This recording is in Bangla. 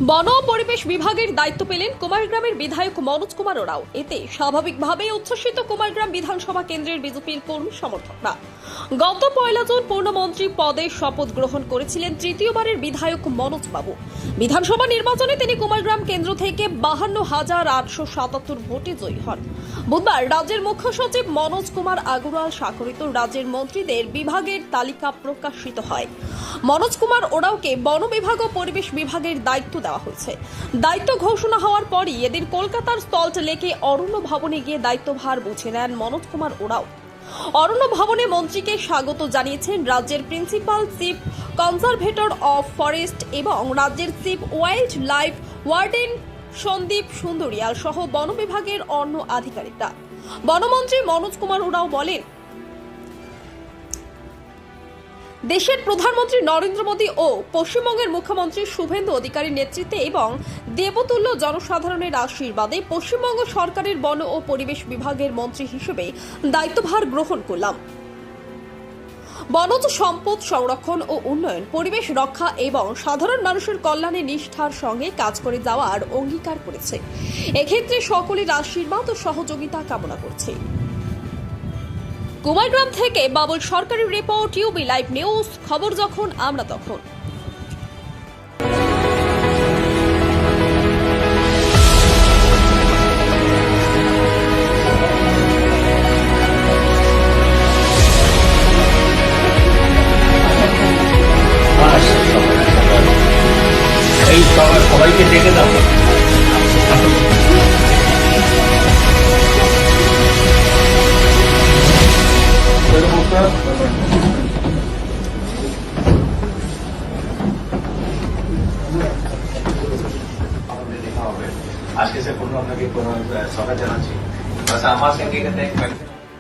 বন ও পরিবেশ বিভাগের দায়িত্ব পেলেন কুমারগ্রামের বিধায়ক মনোজ কুমার ওরাও। এতে স্বাভাবিকভাবেই উচ্ছ্বসিত কুমারগ্রাম বিধানসভা কেন্দ্রের বিজেপির কর্মী সমর্থকরা। গত 1 জুন পূর্ণমন্ত্রী পদে শপথ গ্রহণ করেছিলেন তৃতীয়বারের বিধায়ক মনোজ বাবু। বিধানসভা নির্বাচনে তিনি কুমারগ্রাম কেন্দ্র থেকে 52,877 ভোটে জয়ী হন। বুধবার রাজ্যের মুখ্য সচিব মনোজ কুমার আগরওয়াল স্বাক্ষরিত রাজ্যের মন্ত্রীদের বিভাগের তালিকা প্রকাশিত হয়। মনোজ কুমার ওরাওকে বন বিভাগ ও পরিবেশ বিভাগের দায়িত্ব দেওয়া হয়েছে। দায়িত্ব ঘোষণা হওয়ার পরই এদিন কলকাতার সল্ট লেকে অরণ্য ভবনে গিয়ে দায়িত্বভার বুঝে নেন মনোজ কুমার ওরাও। অরণ্য ভবনে মন্ত্রীকে স্বাগত জানিয়েছেন রাজ্যের principal chief conservator of forest এবং রাজ্যের chief wild life warden Sandeep Sundriyal সহ বন বিভাগের অন্য আধিকারিকরা। বনমন্ত্রী মনোজ কুমার ওরাও বলেন, দেশের প্রধানমন্ত্রী নরেন্দ্র মোদী ও পশ্চিমবঙ্গের মুখ্যমন্ত্রী শুভেন্দু অধিকারীর নেতৃত্বে এবং দেবতুল্য জনসাধারণের আশীর্বাদে পশ্চিমবঙ্গ সরকারের বন ও পরিবেশ বিভাগের মন্ত্রী হিসেবে দায়িত্বভার গ্রহণ করলাম। বনজ সম্পদ সংরক্ষণ ও উন্নয়ন, পরিবেশ রক্ষা এবং সাধারণ মানুষের কল্যাণে নিষ্ঠার সঙ্গে কাজ করে যাওয়ার অঙ্গীকার করেছে। এক্ষেত্রে সকলের আশীর্বাদ ও সহযোগিতা কামনা করছে। কুমারগ্রাম থেকে বাবুল সরকারের রিপোর্ট, ইউবি লাইভ নিউজ, খবর যখন আমরা তখন। এই সবাইকে ডেকে দাও। আজকে সে পূর্ণ আপনাকে সকাল জানাচ্ছি। আমার সঙ্গে